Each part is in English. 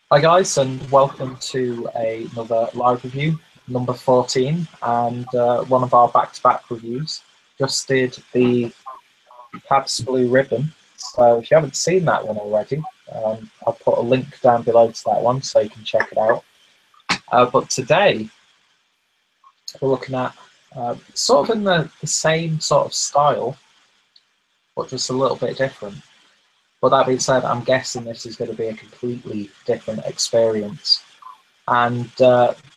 Hi guys, and welcome to another live review, number 14, and one of our back-to-back reviews. Just did the Pabst Blue Ribbon, so if you haven't seen that one already, I'll put a link down below to that one so you can check it out. But today, we're looking at sort of in the same sort of style, but just a little bit different. But that being said, I'm guessing this is going to be a completely different experience. And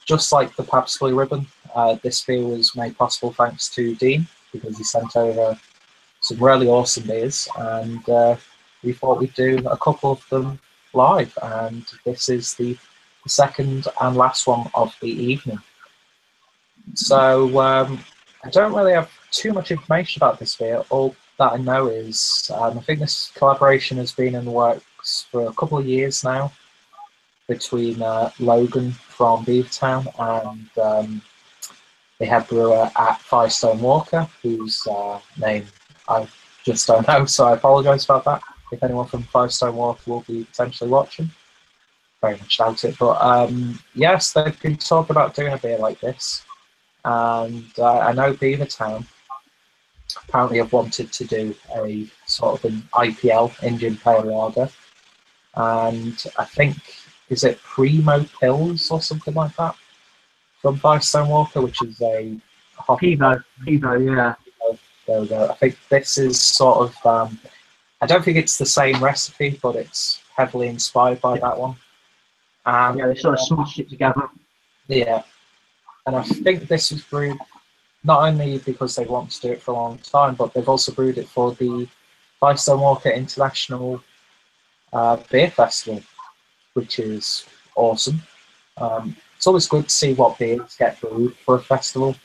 just like the Pabst Blue Ribbon, this beer was made possible thanks to Dean, because he sent over some really awesome beers, and we thought we'd do a couple of them live. And this is the second and last one of the evening. So I don't really have too much information about this beer. All that I know is I think this collaboration has been in the works for a couple of years now between Logan from Beavertown and the head brewer at Firestone Walker, whose name I just don't know, so I apologise about that. If anyone from Firestone Walker will be potentially watching, very much doubt it. But yes, they've been talking about doing a beer like this, and I know Beavertown apparently have wanted to do a sort of an IPL, Indian Pale Lager, and I think, is it Primo Pills or something like that from Firestone Walker, which is a Beavo, yeah. There we go. I think this is sort of, I don't think it's the same recipe, but it's heavily inspired by that one. And, yeah, they sort of smashed it together. Yeah, and I think this was brewed not only because they want to do it for a long time, but they've also brewed it for the Firestone Walker International Beer Festival, which is awesome. It's always good to see what beers get brewed for a festival,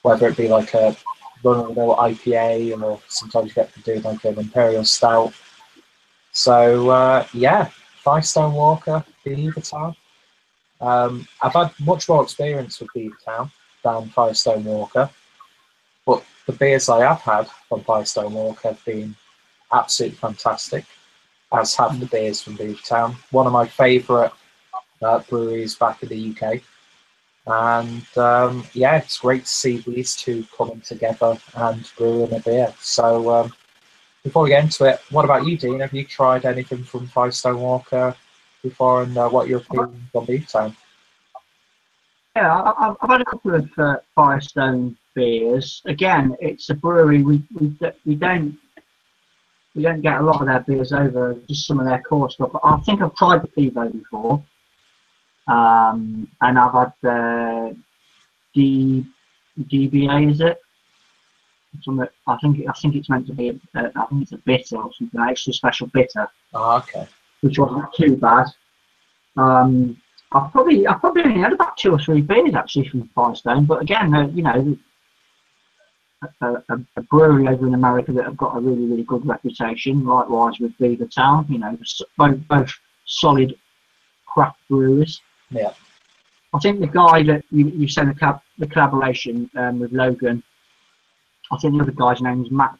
whether it be like a run-of-the-mill IPA, or sometimes you get to do like an Imperial Stout. So yeah, Firestone Walker, Beavertown. I've had much more experience with Beavertown than Firestone Walker, but the beers I have had from Firestone Walker have been absolutely fantastic, as have the beers from Beavertown. One of my favourite breweries back in the UK. And yeah, it's great to see these two coming together and brewing a beer. So before we get into it, what about you, Dean? Have you tried anything from Firestone Walker before, and what your opinions on Beavertown? Yeah, I've had a couple of Firestone beers. Again, it's a brewery we don't get a lot of their beers over, just some of their core stuff. But I think I've tried the Beavo before, and I've had the DBA, is it? I think it's meant to be. I think it's a bitter or something, an extra special bitter. Oh, okay. Which wasn't too bad. I've probably only had about 2 or 3 beers actually from Firestone, but again, you know, a brewery over in America that have got a really good reputation. Likewise with Beavertown, you know, both solid craft brewers. Yeah. I think the guy that you said the collaboration with Logan, I think the other guy's name is Matt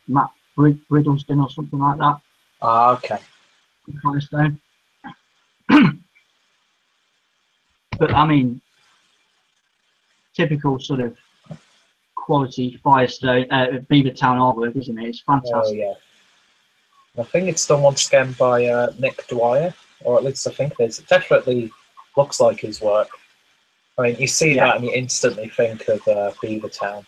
Bridleston or something like that. Ah, okay. Firestone. But I mean, typical sort of quality Firestone, Beavertown artwork, isn't it? It's fantastic. Oh, yeah. I think it's done once again by Nick Dwyer, or at least I think it is. It definitely looks like his work. I mean, you see that and you instantly think of Beavertown.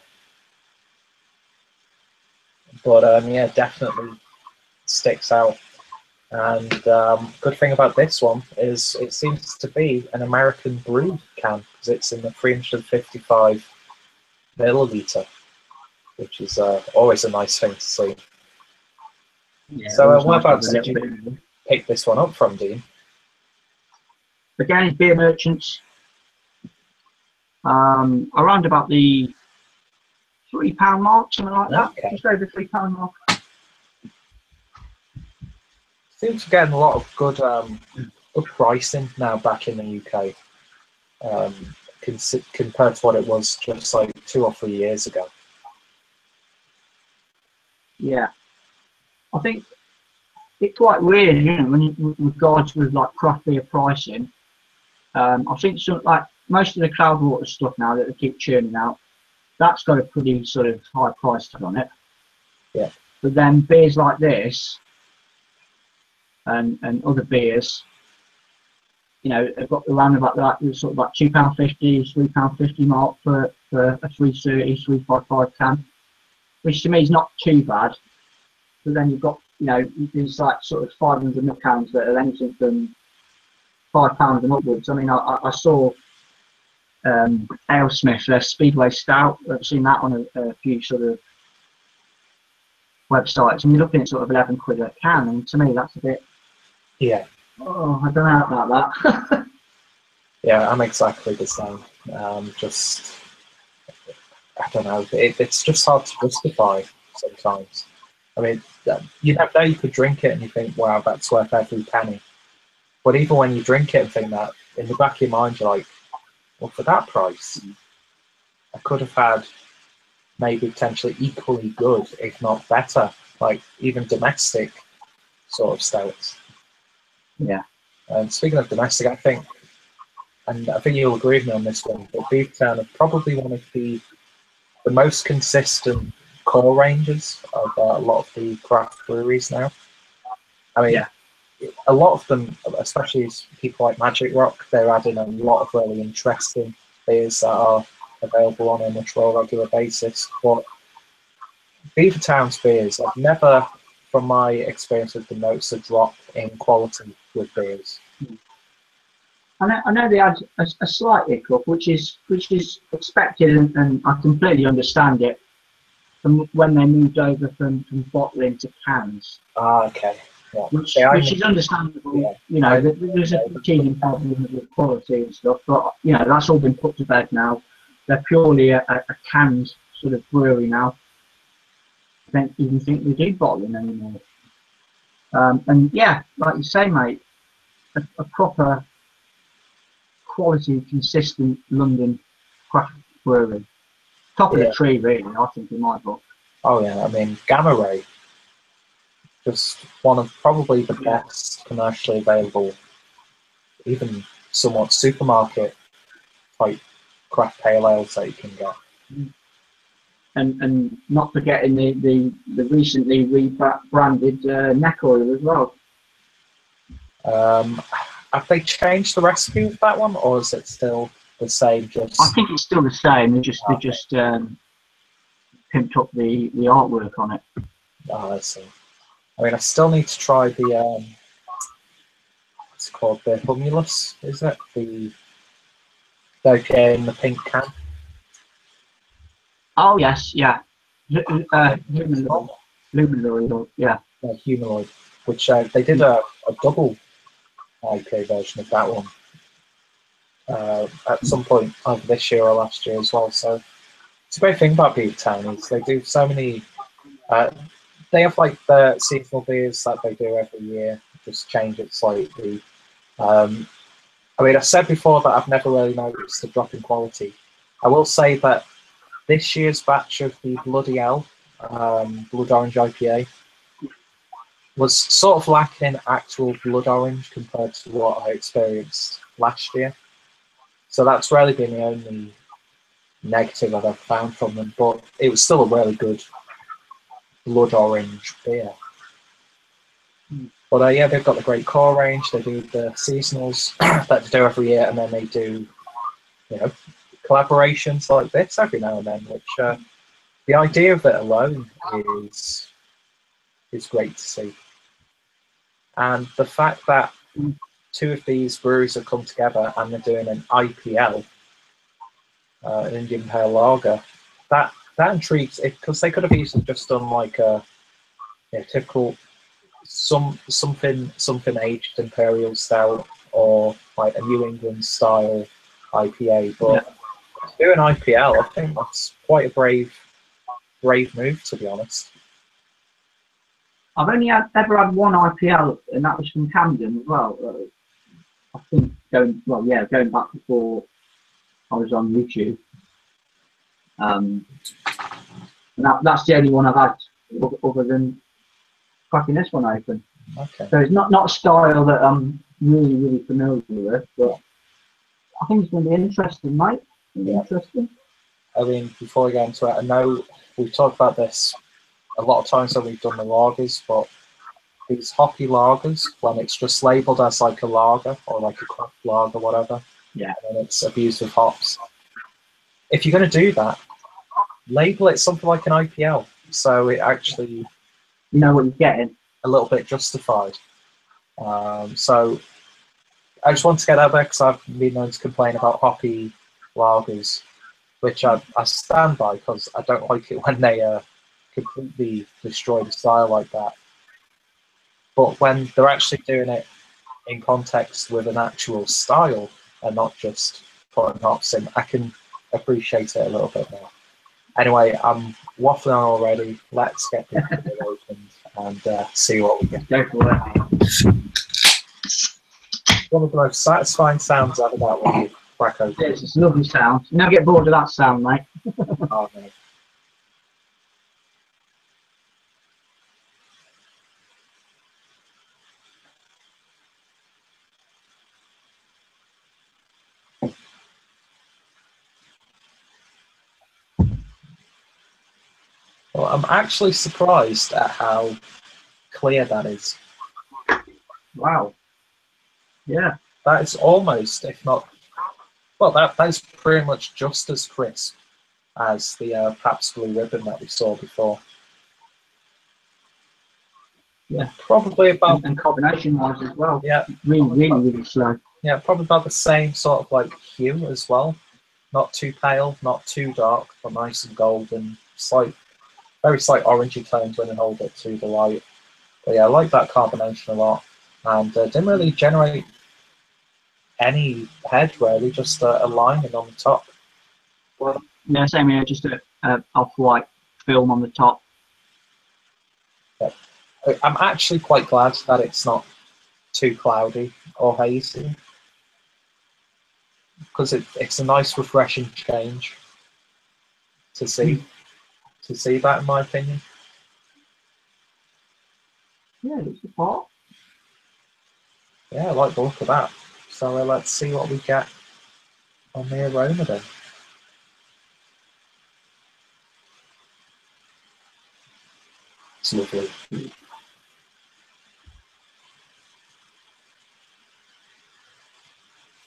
But yeah, definitely sticks out. And good thing about this one is it seems to be an American brew can, because it's in the 355 milliliter, which is always a nice thing to see. Yeah, so whereabouts did you pick this one up from, Dean? Again, it's Beer Merchants. Around about the £3 mark, something like that. Okay. Just over £3 mark. Seems to get a lot of good pricing now back in the UK, compared to what it was just like 2 or 3 years ago. Yeah, I think it's quite weird, you know, when you regards with like craft beer pricing. I think some, like most of the Cloudwater stuff now that they keep churning out, that's got a pretty sort of high price tag on it. Yeah. But then beers like this and other beers, you know, have got around about that sort of like £2.50, £3.50 mark for a 330, 355 can, which to me is not too bad. But then you've got, you know, these like sort of 500 ml cans that are anything from £5 and upwards. I mean, I saw Alesmith, their Speedway Stout. I've seen that on a few sort of websites, and you're looking at sort of 11 quid a can, and to me that's a bit. Yeah. Oh, I don't know about that. Yeah, I'm exactly the same. Just, I don't know. It's just hard to justify sometimes. I mean, you never know. You could drink it and you think, "Wow, that's worth every penny." But even when you drink it and think that, in the back of your mind, you're like, "Well, for that price, I could have had maybe potentially equally good, if not better, like even domestic sort of stouts." Yeah. And speaking of domestic, I think you'll agree with me on this one, but Beavertown are probably one of the most consistent core ranges of a lot of the craft breweries now. I mean, a lot of them, especially as people like Magic Rock, they're adding a lot of really interesting beers that are available on a much more regular basis. But Beavertown's beers, I've never, from my experience with them, noticed a drop in quality with beers. I know they had a slight hiccup, which is expected, and I completely understand it. From when they moved over from bottling to cans. Okay. Yeah. Which is understandable. Yeah. You know, there's a teething problem with quality and stuff, but you know that's all been put to bed now. They're purely a canned sort of brewery now. I don't even think they do bottling anymore. And yeah, like you say, mate, a proper quality, consistent London craft brewery. Top of the tree, really, I think, in my book. Oh, yeah. I mean, Gamma Ray, just one of probably the best commercially available, even somewhat supermarket type craft pale ales that you can get. And not forgetting the recently rebranded neck oil as well. Have they changed the recipe with that one, or is it still the same? I think it's still the same. They just pimped up the artwork on it. Oh, I see. I mean, I still need to try the what's it called, the Humulus, is it? The IPA in the pink can. Oh yes, yeah. Humanoid, yeah. Humanoid, which they did a double IPA version of that one at some point either this year or last year as well. So it's a great thing about Beavertown is they do so many. They have like the seasonal beers that they do every year, just change it slightly. I mean, I said before that I've never really noticed a drop in quality. I will say that this year's batch of the Bloody Hell Blood Orange IPA was sort of lacking actual blood orange compared to what I experienced last year. So that's really been the only negative I've ever found from them, but it was still a really good blood orange beer. But yeah, they've got the great core range. They do the seasonals that they do every year, and then they do, you know, collaborations like this every now and then. Which the idea of it alone is great to see, and the fact that two of these breweries have come together and they're doing an IPL, an Indian Pale Lager, that intrigues it because they could have easily just done like a typical something aged imperial stout or like a New England style IPA, but to do an IPL, I think that's quite a brave move, to be honest. I've only ever had one IPL, and that was from Camden as well. I think going back before I was on YouTube. And that's the only one I've had other than cracking this one open. Okay. So it's not a style that I'm really familiar with, but I think it's going to be interesting, mate. Interesting. I mean, before we get into it, I know we've talked about this a lot of times when we've done the lagers, but these hoppy lagers, when it's just labelled as like a lager or like a craft lager, whatever, Yeah, and it's abused with hops. If you're going to do that, label it something like an IPL, so it actually you know what you're getting. a little bit justified. So I just want to get out there because I've been known to complain about hoppy lagers, which I stand by because I don't like it when they completely destroy the style like that. But when they're actually doing it in context with an actual style and not just putting hops in, I can appreciate it a little bit more. Anyway, I'm waffling on already. Let's get the video opened and see what we get. Go for it. One of the most satisfying sounds I've ever got when you crack open. It's a lovely sound. You never get bored of that sound, mate. Oh, no. Well, I'm actually surprised at how clear that is. Wow. Yeah. That is almost, if not, well, that's pretty much just as crisp as the Pabst Blue Ribbon that we saw before. Yeah. Probably about, And combination wise as well. yeah, Really slow. yeah, probably about the same sort of like hue as well. Not too pale, not too dark, but nice and golden. Very slight orangey tones when you hold it to the light. But yeah, I like that carbonation a lot. And didn't really generate any head, really, just a lining on the top. Well, Yeah, same here, just a off-white film on the top. yeah. I'm actually quite glad that it's not too cloudy or hazy, because it's a nice, refreshing change to see that, in my opinion. Yeah, it's a pot. Yeah, I like the look of that. So let's see what we get on the aroma then. It's lovely.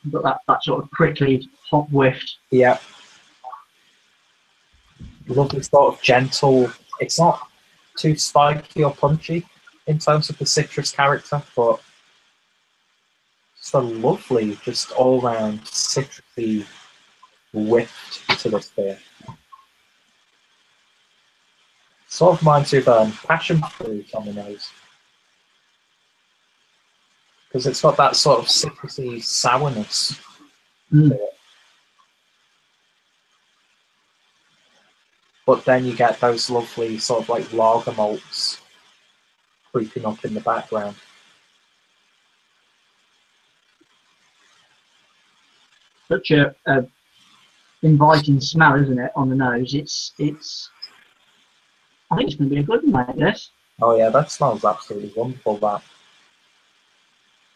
You've got that sort of prickly hop whiff. Yeah. Lovely sort of gentle. It's not too spiky or punchy in terms of the citrus character, but it's a lovely, just all round citrusy whiff to this beer. Sort of reminds you of passion fruit on the nose, because it's got that sort of citrusy sourness to it. But then you get those lovely sort of like lager malts creeping up in the background. Such a inviting smell, isn't it, on the nose? It's. I think it's going to be a good one, mate. This. Oh yeah, that smells absolutely wonderful. That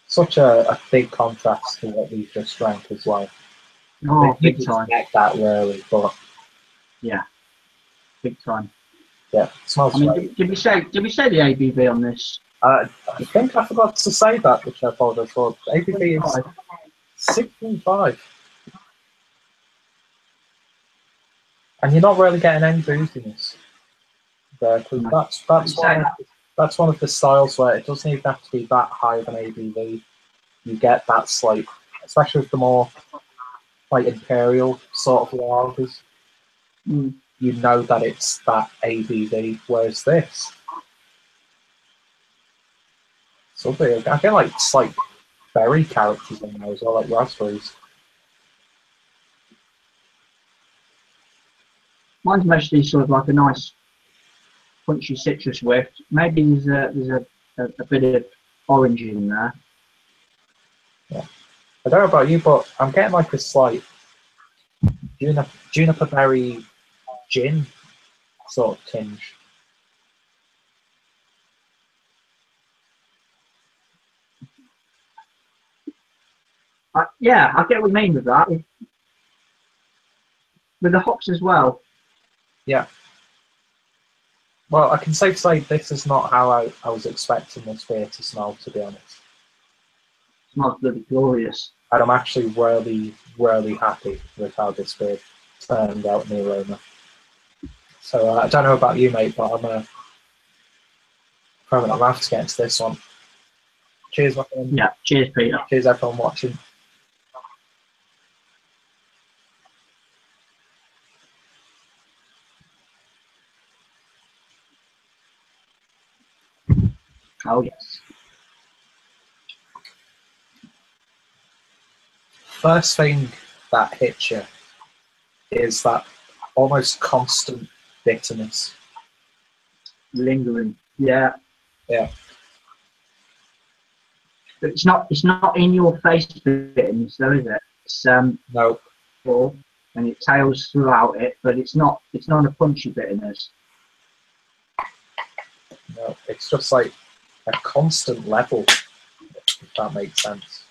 such a big contrast to what we've just drank as well. Oh, You big time. expect that really, but Yeah, big time. yeah, it smells I mean, great. did we say the ABV on this? I think I forgot to say that, which I apologize for. ABV is 6.5. And you're not really getting any booziness there, because that's one of the styles where it doesn't even have to be that high of an ABV. You get that slight, especially with the more like imperial sort of lagers. You know that it's that ABV, whereas this, something I feel like it's like berry characters in there as well, like raspberries. Mine's mostly sort of like a nice punchy citrus whiff. Maybe there's a bit of orange in there. Yeah. I don't know about you, but I'm getting like a slight juniper berry gin sort of tinge. Yeah, I get what you mean with that. With the hops as well. Yeah. Well, I can safely say this is not how I was expecting this beer to smell, to be honest. It smells bloody glorious. And I'm actually really, really happy with how this beer turned out in the aroma. So I don't know about you, mate, but I'm going to have to get into this one. Cheers, my friend. Yeah, cheers, Peter. Cheers, everyone watching. Oh, yes. First thing that hits you is that almost constant bitterness. Lingering. Yeah. Yeah. But it's not in your face bitterness, though, is it? It's No. full, and it tails throughout it, but it's not a punchy bitterness. No. It's just like a constant level, if that makes sense.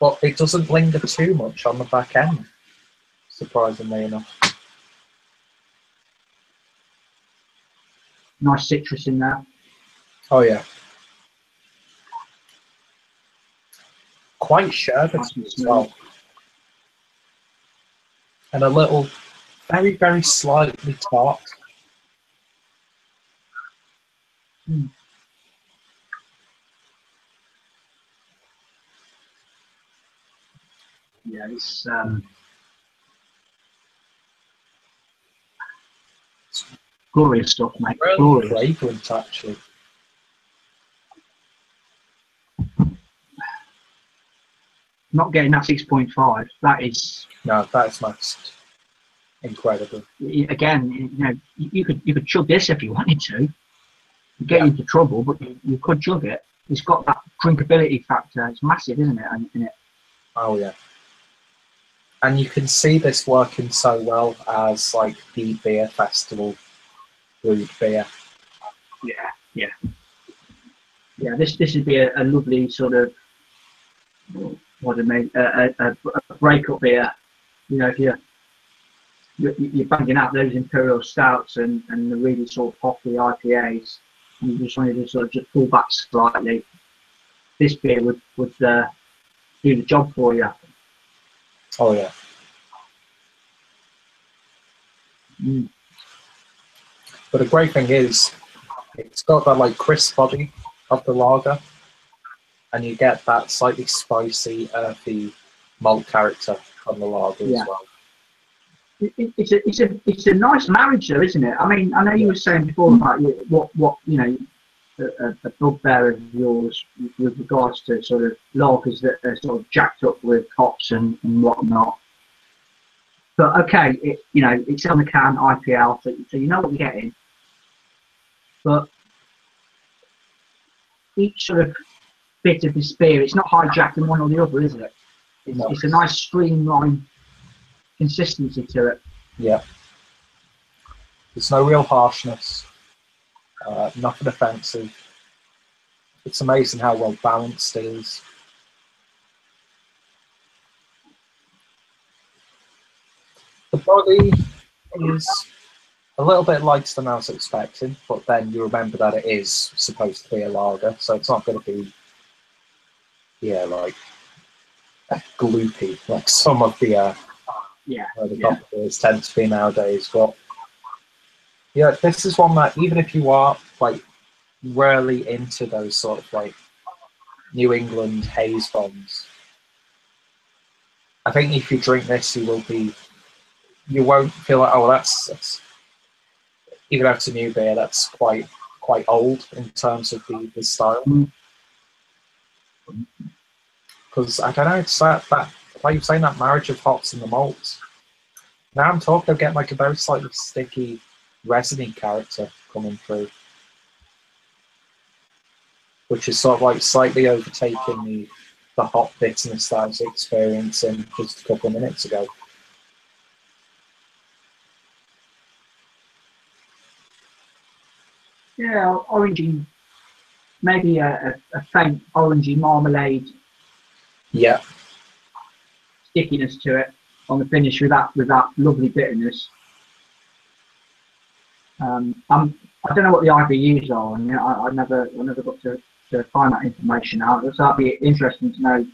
But it doesn't linger too much on the back end, surprisingly enough. Nice citrus in there. Oh, yeah. Quite sherbety as well. And a little, very, very slightly tart. Mm. Yeah, it's glorious stuff, mate. Really Glorious. fragrant, actually. Not getting that 6.5. That is. No, that's most incredible. Again, you know, you could chug this if you wanted to. Get Yeah. into trouble, but you could chug it. It's got that drinkability factor. It's massive, isn't it? In it. Oh, yeah. And you can see this working so well as like the beer festival brewed beer. Yeah. This would be a lovely sort of what I mean a breakup beer. You know, if you're banging out those imperial stouts and the really sort of hoppy IPAs, and you just wanted to sort of just pull back slightly. This beer would do the job for you. Oh, yeah. Mm. But the great thing is, it's got that like crisp body of the lager, and you get that slightly spicy, earthy malt character from the lager as well. It's a nice marriage, though, isn't it? I mean, I know you were saying before about what you know, a bugbear of yours with regards to sort of lagers that are sort of jacked up with hops and whatnot. But okay, it's on the can IPL, so you know what you're getting. But each sort of bit of this beer, it's not hijacking one or the other, is it? It's a nice streamlined consistency to it. Yeah. There's no real harshness, nothing offensive. It's amazing how well balanced it is. The body is a little bit lighter than I was expecting, but then you remember that it is supposed to be a lager, so it's not going to be, like gloopy like some of the coffee beers tend to be nowadays. But yeah, this is one that even if you are like really into those sort of like New England haze bombs, I think if you drink this, you won't feel like, oh, that's even though it's a new beer, that's quite old in terms of the style. Because I don't know, it's that like you're saying, that marriage of hops and the malts. Now I'm talking of getting like a very slightly sticky, resiny character coming through, which is sort of like slightly overtaking the hop bitterness that I was experiencing just a couple of minutes ago. Yeah, orangey, maybe a faint orangey marmalade Yeah. Stickiness to it on the finish with that lovely bitterness. I don't know what the IBUs are, and I never got to find that information out. So that'd be interesting to know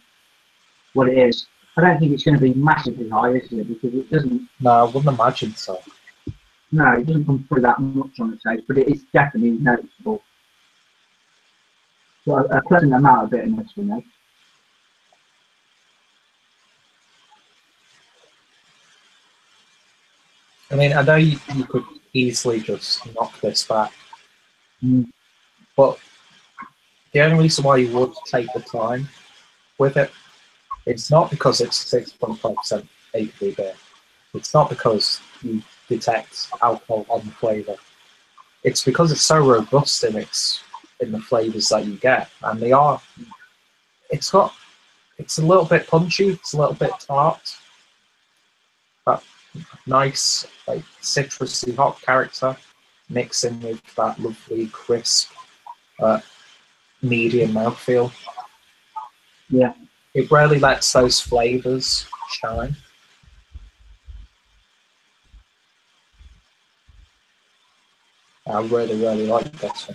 what it is. I don't think it's going to be massively high, is it? Because it doesn't. No, I wouldn't imagine so. No, it doesn't come through that much on the taste, but it is definitely noticeable. So a pleasant amount of bitterness, you know. I mean, I know you could easily just knock this back, but the only reason why you would take the time with it, it's not because it's 6.5% ABV beer. It's not because you detect alcohol on the flavour. It's because it's so robust in the flavours that you get, and they are. It's a little bit punchy. It's a little bit tart. That nice, like citrusy hot character, mixing with that lovely crisp, medium mouthfeel. Yeah. It really lets those flavours shine. I really, really like this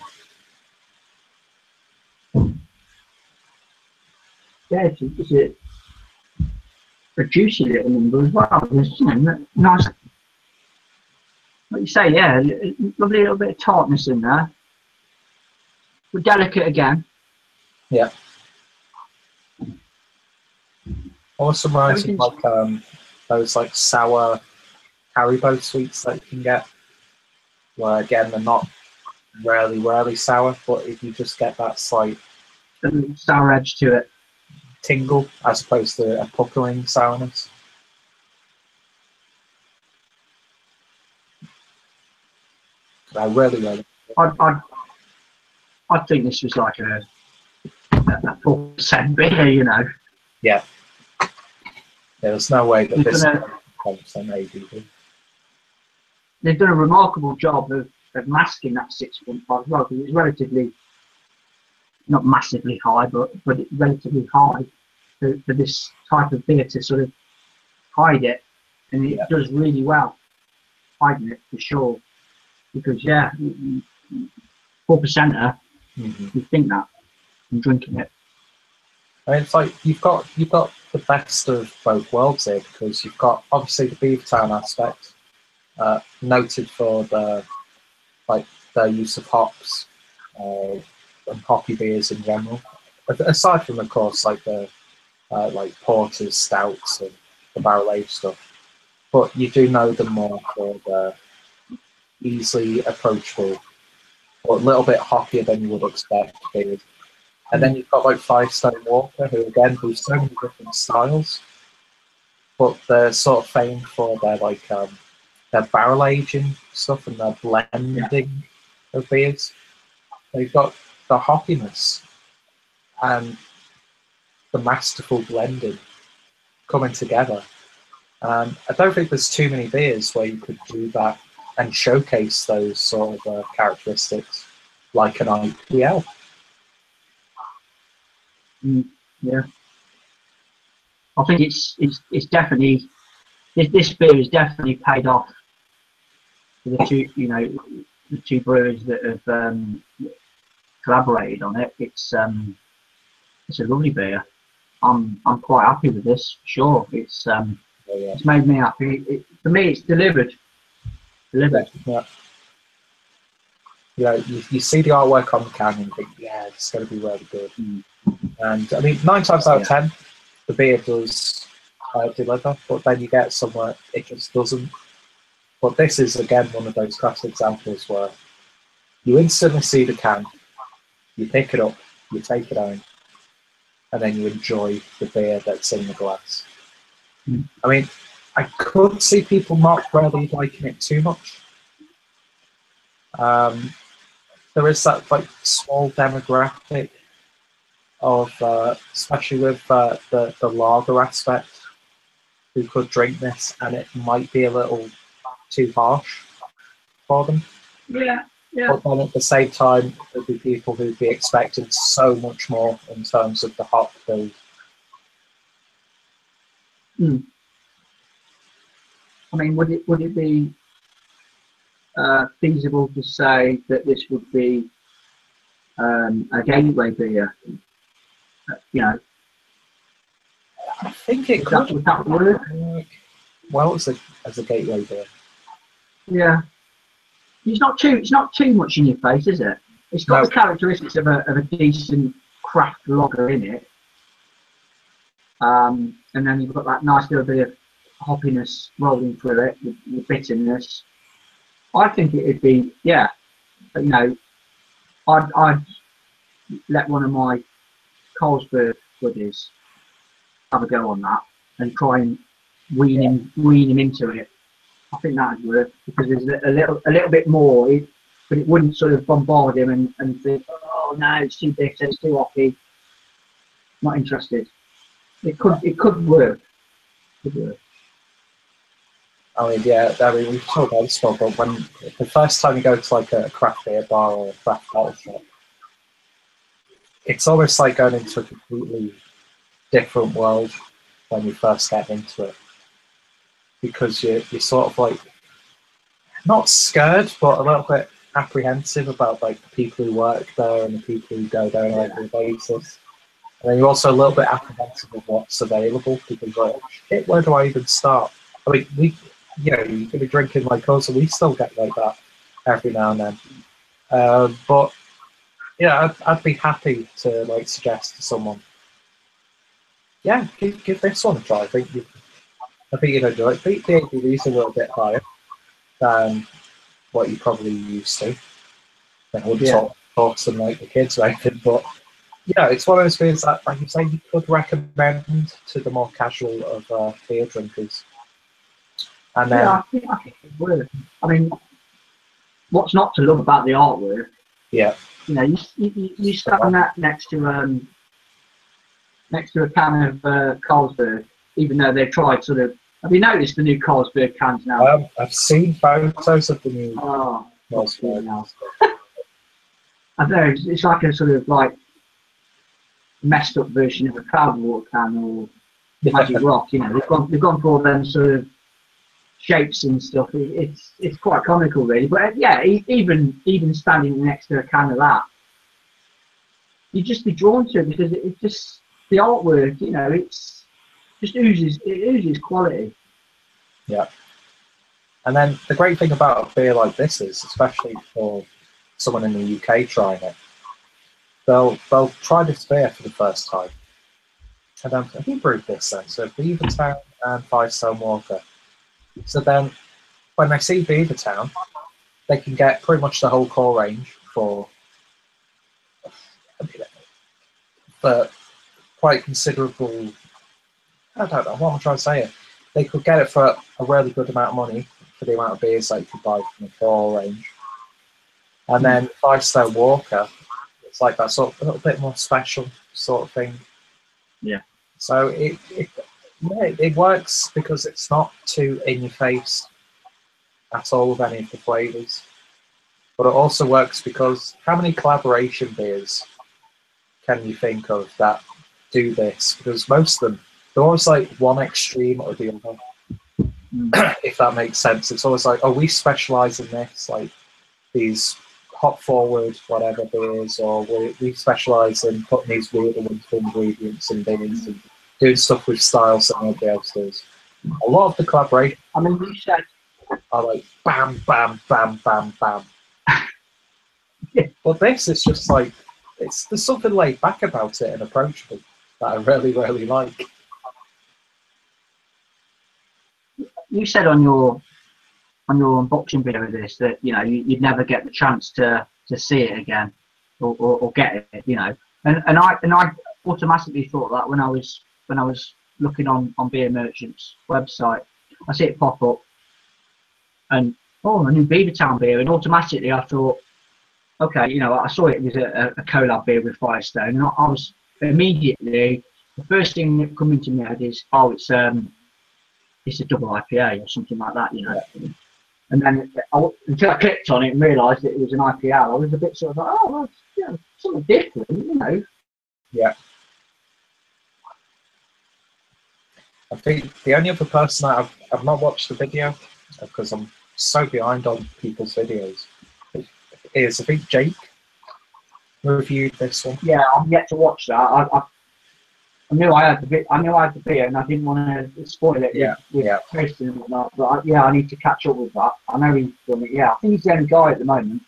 one. Yeah, it's a juicy little number as well. There's, you know, nice, like you say, yeah, lovely little bit of tartness in there. But delicate again. Yeah. Also reminds me of like those like sour Haribo sweets that you can get, where again they're not really sour, but if you just get that slight sour edge to it, tingle as opposed to a puckering sourness. I really. I think this was like a 4% beer, you know. Yeah. There's no way that this is 4% ABV. They've done a remarkable job of masking that 6.5 as well, because it's relatively, not massively high, but it's relatively high for this type of beer to sort of hide it, and it does really well hiding it for sure. Because 4%er, you think that from drinking it. I mean, it's like you've got the best of both worlds here, because you've got obviously the Beavertown aspect, noted for their use of hops and hoppy beers in general. Aside from, of course, like the like porters, stouts, and the barrel aged stuff, but you do know them more for the easily approachable, or a little bit hoppier than you would expect beers. And then you've got like Firestone Walker, who again do so many different styles, but they're sort of famed for their their barrel aging stuff and their blending of beers. They've got the hoppiness and the masterful blending coming together. And I don't think there's too many beers where you could do that and showcase those sort of characteristics like an IPL. Yeah, I think it's definitely this beer is definitely paid off for the two brewers that have collaborated on it. It's a lovely beer. I'm quite happy with this for sure. It's made me happy. For me, it's delivered. Yeah. Yeah, you see the artwork on the can and think, yeah, it's going to be really good. And I mean, 9 times out of 10, the beer does deliver, but then you get somewhere it just doesn't. But this is again one of those classic examples where you instantly see the can, you pick it up, you take it home, and then you enjoy the beer that's in the glass. I mean, I could see people not really liking it too much. There is that like small demographic of, especially with the lager aspect, who could drink this and it might be a little too harsh for them. Yeah. But then at the same time, there'd be people who'd be expecting so much more in terms of the hop build. Hmm. I mean, would it be feasible to say that this would be a gateway beer? You know, I think it would that work? Well, as a gateway beer. Yeah. It's not too much in your face, is it? It's got No. the characteristics of a decent craft lager in it. And then you've got that nice little bit of hoppiness rolling through it, with bitterness. I think it'd be, yeah, you know, I'd let one of my Carlsberg buddies have a go on that and try and wean him into it. I think that'd work because there's a little bit more, but it wouldn't sort of bombard him and think, oh no, it's too bitter, it's too hoppy. Not interested. It could work. I mean, yeah, I mean, we've talked about this before, but when the first time you go to like a craft beer bar or a craft bottle shop, it's almost like going into a completely different world when you first get into it, because you're sort of like not scared, but a little bit apprehensive about like the people who work there and the people who go there on a regular basis. And then you're also a little bit apprehensive of what's available because like, shit, where do I even start? I mean, you can be drinking like us, and we still get like that every now and then. But yeah, I'd be happy to like suggest to someone, yeah, give this one a try. I think you'd enjoy it. The ABV's a little bit higher than what you probably used to. I wouldn't talk to them like the kids or anything, but yeah, it's one of those beers that, like you say, you could recommend to the more casual of beer drinkers. And then, I think it would. I mean, what's not to love about the artwork? Yeah. You know, you stand that next to a can of Carlsberg, even though they've tried sort of. Have you noticed the new Carlsberg cans now? I've seen photos of the new Carlsberg. I don't know. It's like a sort of like messed up version of a Cloud Water can or Magic Rock. You know, they've gone for all them sort of shapes and stuff. It's quite comical, really. But yeah, even standing next to a can of that, you'd just be drawn to it because it just the artwork. You know, it's just oozes quality. Yeah. And then the great thing about a beer like this is, especially for someone in the UK trying it, they'll try this beer for the first time. And then who brewed this then? So Beavertown and Firestone Walker. So then when they see Beavertown, they can get pretty much the whole core range for quite considerable. I don't know what I'm trying to say here. They could get it for a really good amount of money for the amount of beers that you could buy from the core range. And then Firestone Walker, it's like that sort of a little bit more special sort of thing. Yeah. So it works because it's not too in your face at all with any of the flavours. But it also works because how many collaboration beers can you think of that do this? Because most of them, they're always like one extreme or the other. If that makes sense. It's always like, oh, we specialise in this, like these hop forward whatever beers, or we specialise in putting these weird and wonderful ingredients in beers and doing stuff with styles that nobody else does. A lot of the collaboration, I mean, you said are like bam, bam, bam, bam, bam. But this is just like there's something laid back about it and approachable that I really, really like. You said on your unboxing video of this that you'd never get the chance to see it again or get it, and I automatically thought that when I was looking on Beer Merchant's website. I see it pop up and a new Beavertown beer, and automatically I thought, okay, I saw it was a collab beer with Firestone, and I was immediately, the first thing that come into my head is, it's a double IPA or something like that, And then until I clicked on it and realised that it was an IPA, I was a bit sort of like, well, something different, Yeah. I think the only other person I've not watched the video because I'm so behind on people's videos is, I think, Jake reviewed this one. Yeah, I'm yet to watch that. I knew I had the video, and I didn't want to spoil it with tasting and whatnot. But I need to catch up with that. I know he's done it. Yeah, I think he's the only guy at the moment.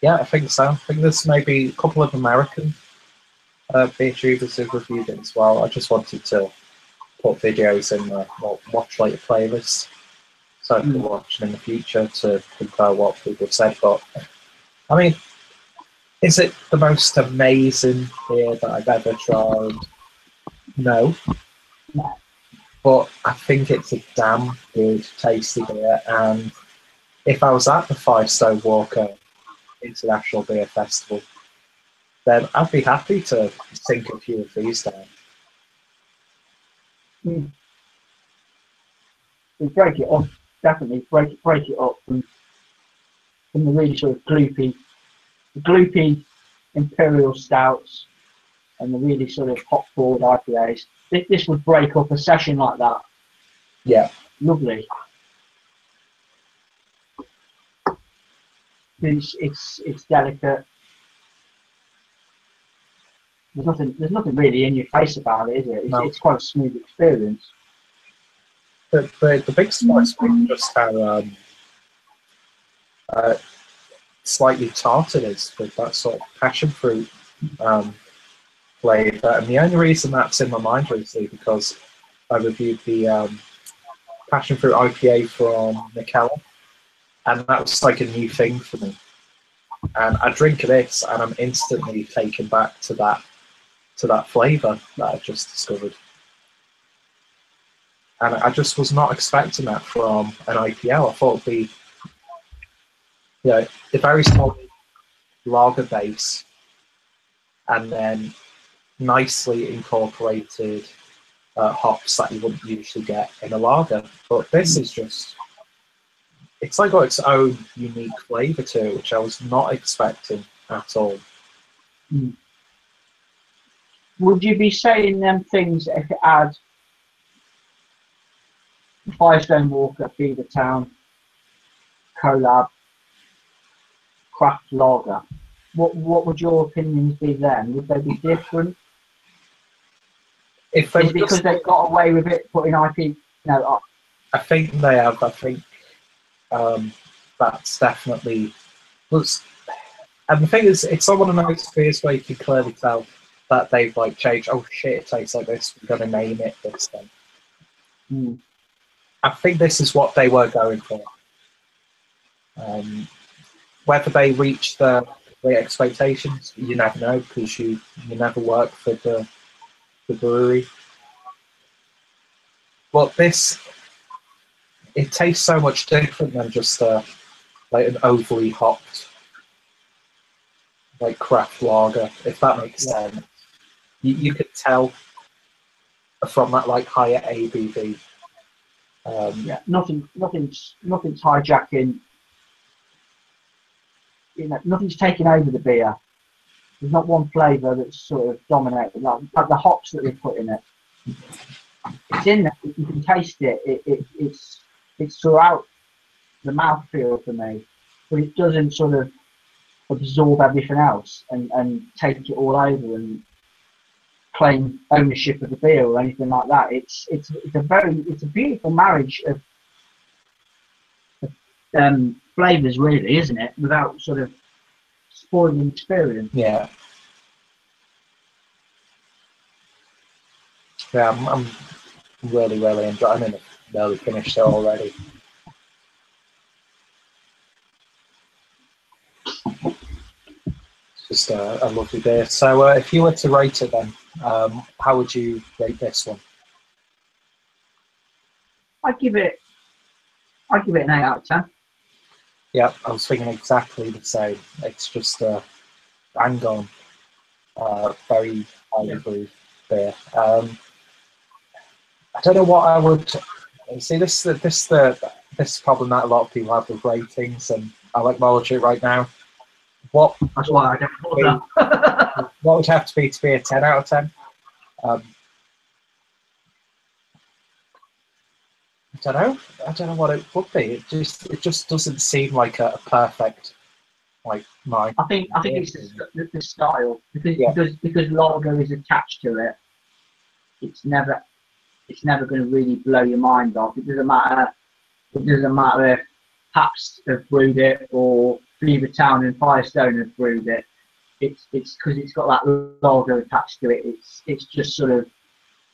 Yeah, I think so. I think there's maybe a couple of American beer tubers who've reviewed it as well. I just wanted to put videos in the watch later playlist so I can watch them in the future to compare what people have said. But I mean, is it the most amazing beer that I've ever tried? No. But I think it's a damn good, tasty beer. And if I was at the Firestone Walker International Beer Festival, then I'd be happy to sink a few of these down. We break it up, definitely break it up from the really sort of gloopy imperial stouts and the really sort of hop forward IPAs. This would break up a session like that. Yeah. Lovely. It's delicate. There's nothing really in your face about it, is it? It's quite a smooth experience. The big surprise is just how slightly tart it is with that sort of passion fruit flavour. And the only reason that's in my mind recently because I reviewed the passion fruit IPA from Michela, and that was like a new thing for me. And I drink this, and I'm instantly taken back to that flavour that I just discovered. And I just was not expecting that from an IPL. I thought it'd be, a very solid lager base, and then nicely incorporated hops that you wouldn't usually get in a lager. But this is just, it's like got its own unique flavour to it, which I was not expecting at all. Would you be saying them things if it had Firestone Walker, Beavertown, collab, craft lager? What would your opinions be then? Would they be different? If they because they've got away with it putting IP, I think they have. I think that's definitely was. And the thing is, it's not one of those beers where you can clearly tell that they've like changed. Oh shit, it tastes like this. We're gonna name it this then. I think this is what they were going for. Whether they reach the expectations, you never know because you never work for the brewery. But this, it tastes so much different than just like an overly hopped like craft lager, if that makes sense. You could tell from that like higher ABV. Nothing's hijacking. Nothing's taking over the beer. There's not one flavour that's sort of dominated. Like the hops that they put in it. It's in there. You can taste it. It's throughout the mouthfeel for me, but it doesn't sort of absorb everything else and take it all over and claim ownership of the beer or anything like that. It's a beautiful marriage of flavours, really, isn't it? Without sort of spoiling the experience. Yeah. Yeah, I'm really enjoying it. I'm nearly finished it already. It's just a lovely beer. So if you were to rate it then, how would you rate this one? I'd give it an 8 out of 10. Yeah, I was thinking exactly the same. It's just a bang on, very highly brewed beer. I don't know what I would see. This is problem that a lot of people have with ratings, and I like knowledge it right now. That's why I don't bother. What would have to be a 10 out of 10? don't know. I don't know what it would be. It just doesn't seem like a perfect like my. I think it's the style because Yeah. because lager is attached to it. It's never going to really blow your mind off. It doesn't matter. It doesn't matter if Pabst have brewed it or Beavertown and Firestone have brewed it. It's because it's got that lager attached to it. It's just sort of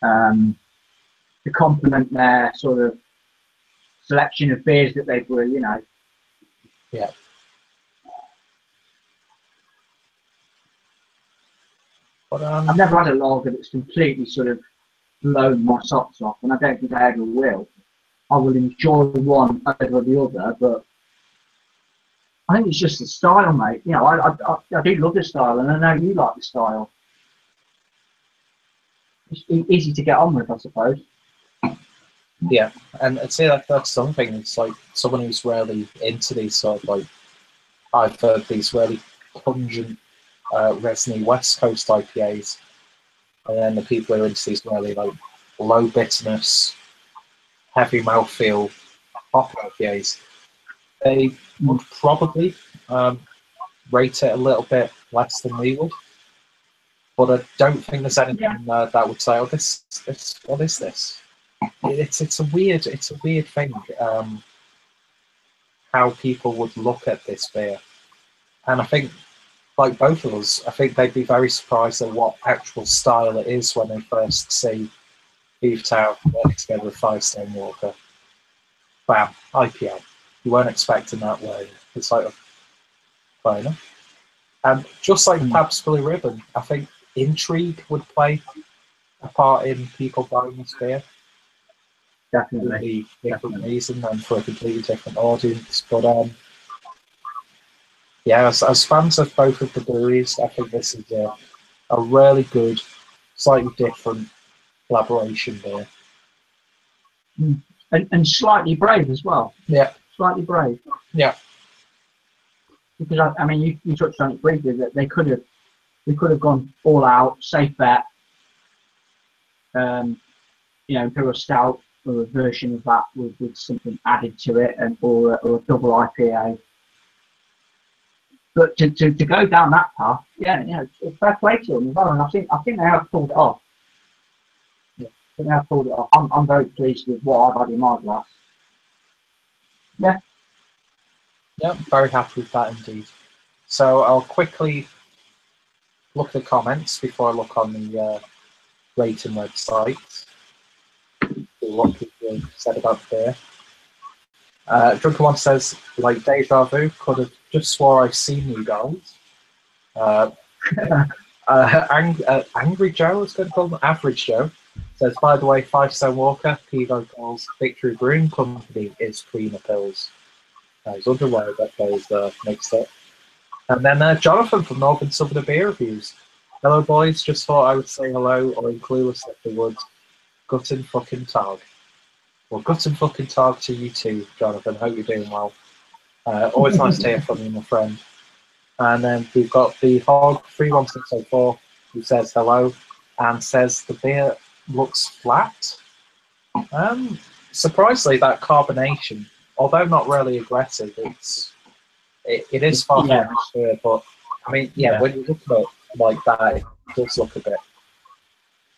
to complement their sort of selection of beers that they brew. You know. Yeah. But I've never had a lager that's completely sort of blown my socks off, and I don't think I ever will. I will enjoy one over the other, but I think it's just the style, mate. You know, I do love the style, and I know you like the style. It's easy to get on with, I suppose. yeah, and I'd say that's something. It's like someone who's really into these sort of like I've heard these really pungent, resiny West Coast IPAs, and then the people who are into these really like low bitterness, heavy mouthfeel hop IPAs, they would probably rate it a little bit less than we would. But I don't think there's anything that would say, "Oh, this, what is this?" It's a weird thing. How people would look at this beer, and I think, like both of us, I think they'd be very surprised at what actual style it is when they first see Beavertown working together with Firestone Walker. Bam, IPA. You weren't expecting that way. It's like, fair enough. And just like Pabst Blue Ribbon, I think intrigue would play a part in people buying this beer. Definitely. For a different reason and for a completely different audience. But yeah, as fans of both of the breweries, I think this is a really good, slightly different collaboration beer. And slightly brave as well. Yeah. Slightly brave. Yeah. Because I mean, you touched on it briefly that they could have gone all out, safe bet. You know, do a stout or a version of that with something added to it, or a double IPA. But to go down that path, it's fair play to them as well. And I think they have pulled it off. Yeah, I think they have pulled it off. I'm very pleased with what I've had in my glass. Yeah. Yeah, very happy with that indeed. So I'll quickly look at the comments before I look on the rating website. See what people said about the beer. Drunken One says, like deja vu, could have just swore I've seen you guys. Angry Joe, it's going to call him Average Joe, says, by the way, Firestone Walker, Beavo calls Victory Brewing Company is Creamer Pills. I was wondering that those mixed up. And then Jonathan from Northern Southern Beer Reviews. Hello, boys. Just thought I would say hello, or in Clueless if they would. Guten fucking tag. Well, guten fucking tag to you too, Jonathan. Hope you're doing well. Always nice to hear from you, my friend. And then we've got the Hog 31604 who says hello and says the beer looks flat. Surprisingly, that carbonation, although not really aggressive, it is far from atmosphere, but I mean, when you look at it like that, it does look a bit.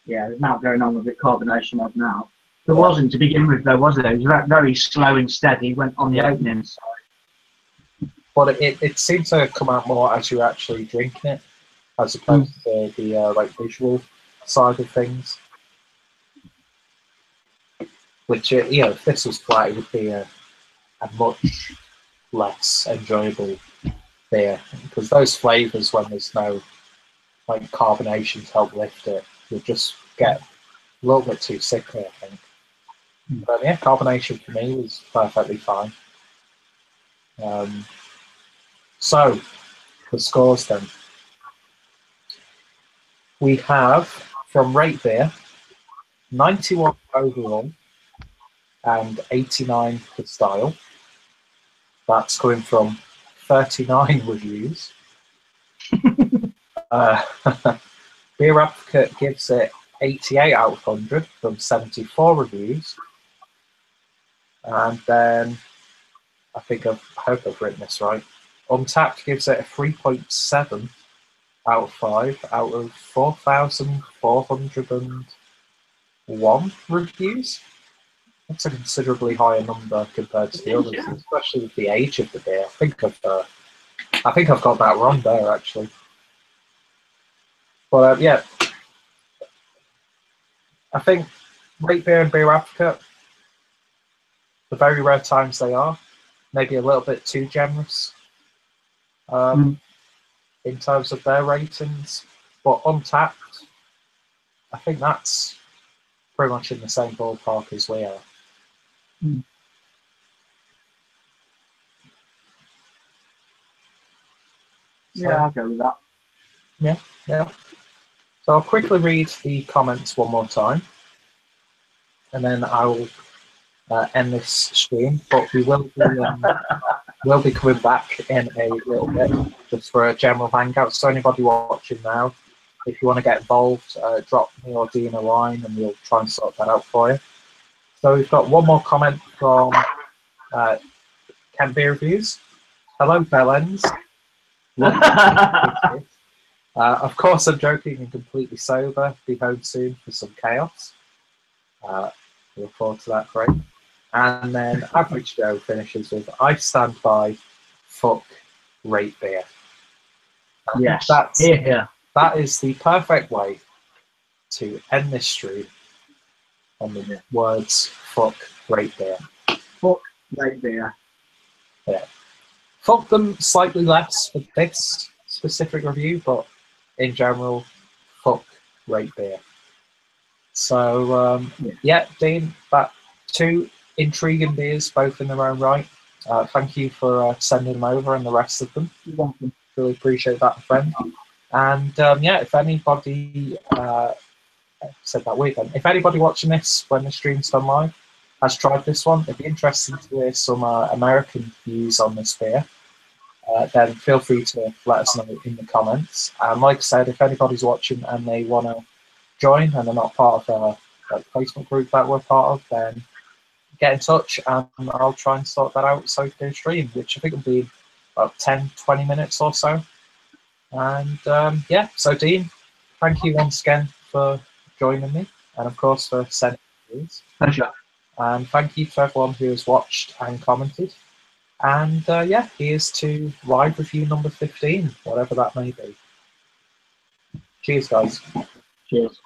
Yeah, there's not going on with the carbonation of now. There wasn't to begin with, though, was there? It was very slow and steady, went on the opening side. But it seems to come out more as you're actually drinking it, as opposed to the like visual side of things. Which, if this was flat, it would be a much less enjoyable beer, because those flavours, when there's no like carbonation to help lift it, would just get a little bit too sickly, I think. But yeah, carbonation for me was perfectly fine. So the scores then. We have from Rate Beer 91 overall and 89 for style. That's coming from 39 reviews. Beer Advocate gives it 88 out of 100 from 74 reviews. And then I hope I've written this right. Untapped gives it a 3.7 out of 5 out of 4,401 reviews. That's a considerably higher number compared to the others, especially with the age of the beer. I think I've got that wrong there, actually. But yeah, I think Rate Beer and Beer Advocate, the very rare times they are, maybe a little bit too generous in terms of their ratings. But Untapped, I think that's pretty much in the same ballpark as we are. Yeah, I'll go with that. Yeah. So I'll quickly read the comments one more time, and then I will end this stream. But we will be coming back in a little bit just for a general hangout. So anybody watching now, if you want to get involved, drop me or Dean a line, and we'll try and sort that out for you. So we've got one more comment from Kent Beer Reviews. Hello, Bellends. Of course, I'm joking and completely sober. Be home soon for some chaos. Look forward to that, great. And then Average Joe finishes with, I stand by, fuck Rate Beer. Yes, that is the perfect way to end this stream on the words, fuck Rate Beer. Fuck Rate Beer. Yeah. Fuck them slightly less for this specific review, but in general, fuck Rate Beer. So, yeah, Dean, that 2 intriguing beers, both in their own right. Thank you for sending them over and the rest of them. Really appreciate that, friend. And yeah, if anybody said that weird then, if anybody watching this when the stream's done live has tried this one, it'd be interesting to hear some American views on this beer. Then feel free to let us know in the comments. And like I said, if anybody's watching and they want to join and they're not part of a Facebook group that we're part of, then get in touch and I'll try and sort that out so we can stream, which I think will be about 10-20 minutes or so. And yeah, so Dean, thank you once again for joining me, and of course for sending these. Pleasure. And thank you to everyone who has watched and commented. And yeah, here's to live review number 15, whatever that may be. Cheers, guys. Cheers.